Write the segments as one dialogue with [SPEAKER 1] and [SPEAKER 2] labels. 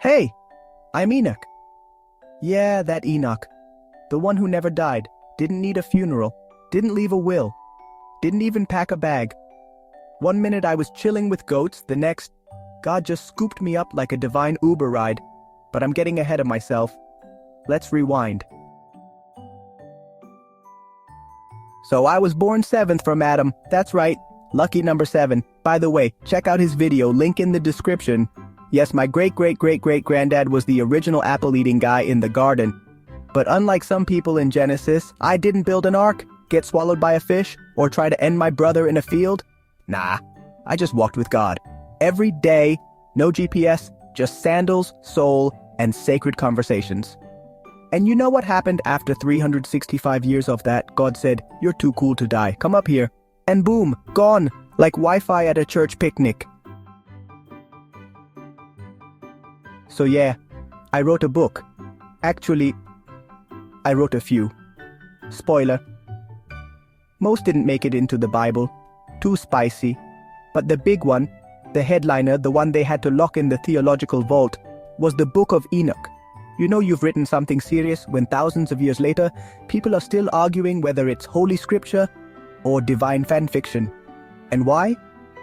[SPEAKER 1] Hey, I'm Enoch. Yeah, that Enoch. The one who never died, didn't need a funeral, didn't leave a will, didn't even pack a bag. One minute I was chilling with goats, the next, God just scooped me up like a divine Uber ride. But I'm getting ahead of myself. Let's rewind. So I was born 7th from Adam, that's right, lucky number 7. By the way, check out his video, link in the description. Yes, my great-great-great-great-granddad was the original apple-eating guy in the garden. But unlike some people in Genesis, I didn't build an ark, get swallowed by a fish, or try to end my brother in a field. Nah, I just walked with God. Every day, no GPS, just sandals, soul, and sacred conversations. And you know what happened after 365 years of that? God said, "You're too cool to die, come up here." And boom, gone, like Wi-Fi at a church picnic. So yeah, I wrote a book. Actually, I wrote a few. Spoiler. Most didn't make it into the Bible. Too spicy. But the big one, the headliner, the one they had to lock in the theological vault, was the Book of Enoch. You know you've written something serious when thousands of years later, people are still arguing whether it's holy scripture or divine fan fiction. And why?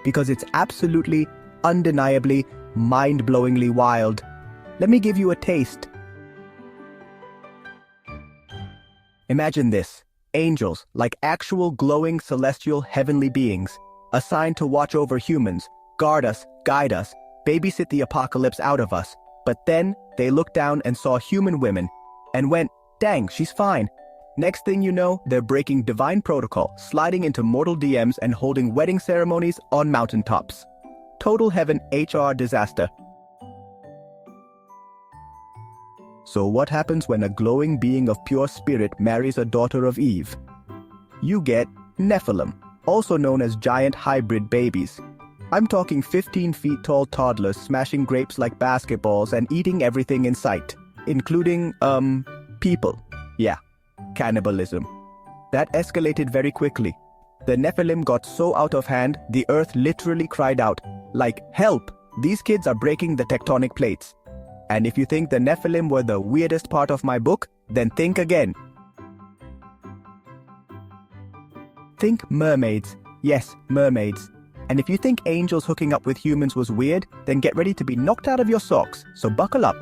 [SPEAKER 1] Because it's absolutely, undeniably, mind-blowingly wild. Let me give you a taste. Imagine this. Angels, like actual glowing celestial heavenly beings, assigned to watch over humans, guard us, guide us, babysit the apocalypse out of us. But then, they looked down and saw human women, and went, dang, she's fine. Next thing you know, they're breaking divine protocol, sliding into mortal DMs and holding wedding ceremonies on mountaintops. Total heaven HR disaster. So what happens when a glowing being of pure spirit marries a daughter of Eve? You get Nephilim, also known as giant hybrid babies. I'm talking 15 feet tall toddlers smashing grapes like basketballs and eating everything in sight, including, people. Yeah, cannibalism. That escalated very quickly. The Nephilim got so out of hand, the earth literally cried out, like, help, these kids are breaking the tectonic plates. And if you think the Nephilim were the weirdest part of my book, then think again. Think mermaids. Yes, mermaids. And if you think angels hooking up with humans was weird, then get ready to be knocked out of your socks, so buckle up.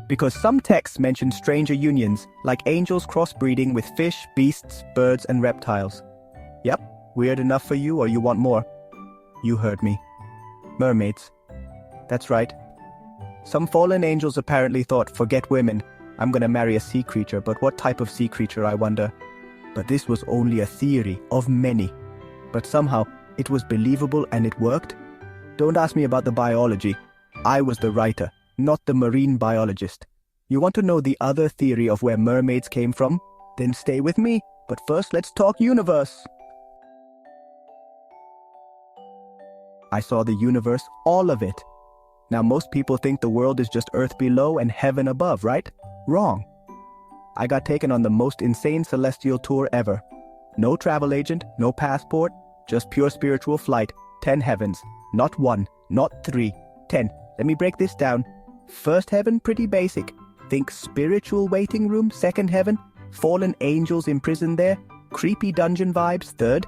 [SPEAKER 1] Because some texts mention stranger unions, like angels crossbreeding with fish, beasts, birds, and reptiles. Yep, weird enough for you or you want more? You heard me. Mermaids. That's right. Some fallen angels apparently thought, forget women, I'm gonna marry a sea creature, but what type of sea creature, I wonder? But this was only a theory of many. But somehow, it was believable and it worked? Don't ask me about the biology. I was the writer, not the marine biologist. You want to know the other theory of where mermaids came from? Then stay with me, but first let's talk universe. I saw the universe, all of it. Now most people think the world is just earth below and heaven above, right? Wrong. I got taken on the most insane celestial tour ever. No travel agent, no passport, just pure spiritual flight. 10 heavens. Not 1, not 3, 10. Let me break this down. First heaven, pretty basic. Think spiritual waiting room. Second heaven, fallen angels imprisoned there. Creepy dungeon vibes. Third,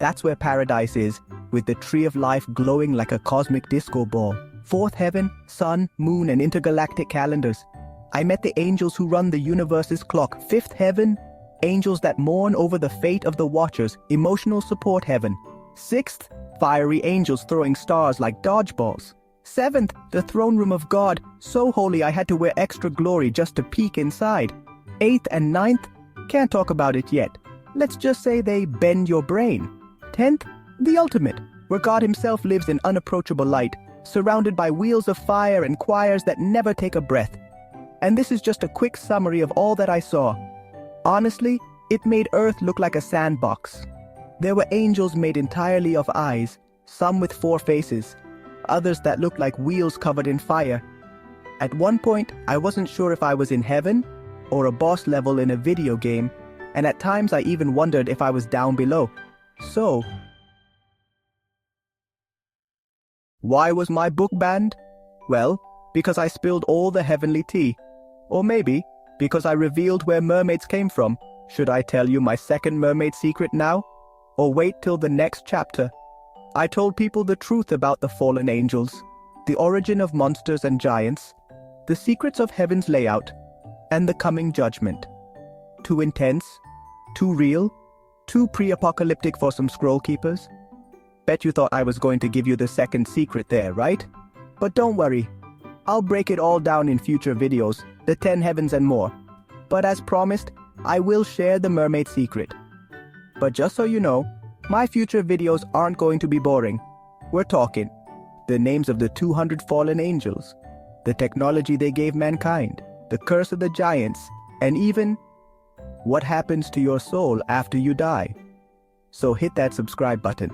[SPEAKER 1] that's where paradise is, with the tree of life glowing like a cosmic disco ball. Fourth heaven, sun, moon, and intergalactic calendars. I met the angels who run the universe's clock. Fifth heaven, angels that mourn over the fate of the watchers, emotional support heaven. Sixth, fiery angels throwing stars like dodgeballs. Seventh, the throne room of God, so holy I had to wear extra glory just to peek inside. Eighth and ninth, can't talk about it yet. Let's just say they bend your brain. 10th, the ultimate, where God himself lives in unapproachable light, surrounded by wheels of fire and choirs that never take a breath. And this is just a quick summary of all that I saw. Honestly, it made Earth look like a sandbox. There were angels made entirely of eyes, some with 4 faces, others that looked like wheels covered in fire. At one point, I wasn't sure if I was in heaven or a boss level in a video game, and at times I even wondered if I was down below. So, why was my book banned? Well, because I spilled all the heavenly tea. Or maybe because I revealed where mermaids came from. Should I tell you my second mermaid secret now? Or wait till the next chapter? I told people the truth about the fallen angels, the origin of monsters and giants, the secrets of heaven's layout, and the coming judgment. Too intense? Too real? Too pre-apocalyptic for some scroll keepers? Bet you thought I was going to give you the second secret there, right? But don't worry. I'll break it all down in future videos, the 10 heavens and more. But as promised, I will share the mermaid secret. But just so you know, my future videos aren't going to be boring. We're talking the names of the 200 fallen angels, the technology they gave mankind, the curse of the giants, and even what happens to your soul after you die. So hit that subscribe button,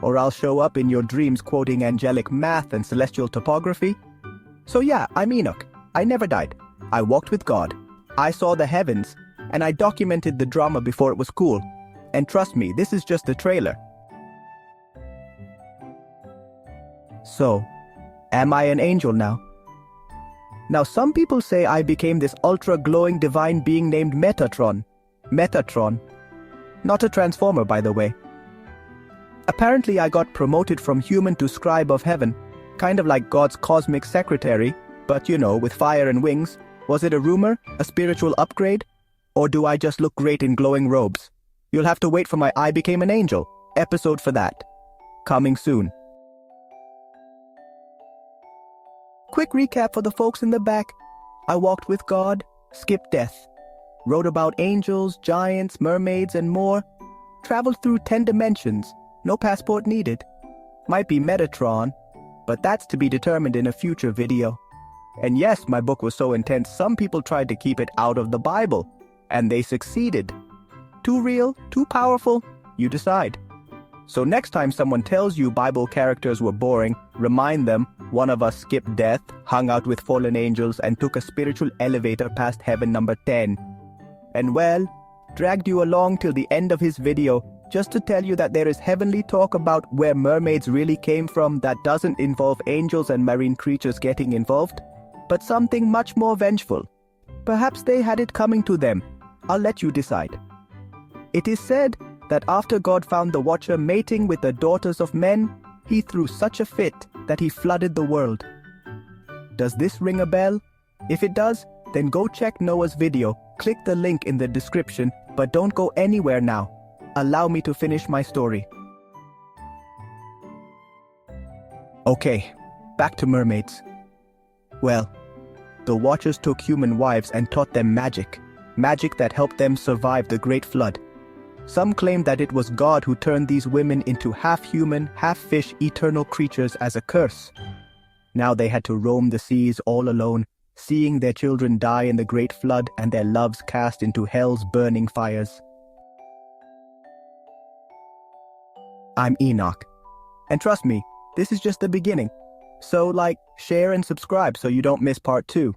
[SPEAKER 1] or I'll show up in your dreams quoting angelic math and celestial topography. So yeah, I'm Enoch. I never died. I walked with God. I saw the heavens, and I documented the drama before it was cool. And trust me, this is just the trailer. So, am I an angel now? Now some people say I became this ultra-glowing divine being named Metatron. Metatron. Not a transformer, by the way. Apparently I got promoted from human to scribe of heaven, kind of like God's cosmic secretary, but you know, with fire and wings. Was it a rumor? A spiritual upgrade? Or do I just look great in glowing robes? You'll have to wait for my I Became an Angel episode for that. Coming soon. Quick recap for the folks in the back. I walked with God, skipped death, wrote about angels, giants, mermaids, and more, traveled through 10 dimensions, no passport needed. Might be Metatron, but that's to be determined in a future video. And yes, my book was so intense, some people tried to keep it out of the Bible, and they succeeded. Too real? Too powerful? You decide. So next time someone tells you Bible characters were boring, remind them one of us skipped death, hung out with fallen angels, and took a spiritual elevator past heaven number 10. And well, dragged you along till the end of his video just to tell you that there is heavenly talk about where mermaids really came from that doesn't involve angels and marine creatures getting involved, but something much more vengeful. Perhaps they had it coming to them. I'll let you decide. It is said that after God found the Watcher mating with the daughters of men, he threw such a fit that he flooded the world. Does this ring a bell? If it does, then go check Noah's video, click the link in the description, but don't go anywhere now. Allow me to finish my story. Okay, back to mermaids. Well, the Watchers took human wives and taught them magic that helped them survive the Great Flood. Some claim that it was God who turned these women into half-human, half-fish eternal creatures as a curse. Now they had to roam the seas all alone, seeing their children die in the Great Flood and their loves cast into hell's burning fires. I'm Enoch. And trust me, this is just the beginning. So share and subscribe so you don't miss part 2.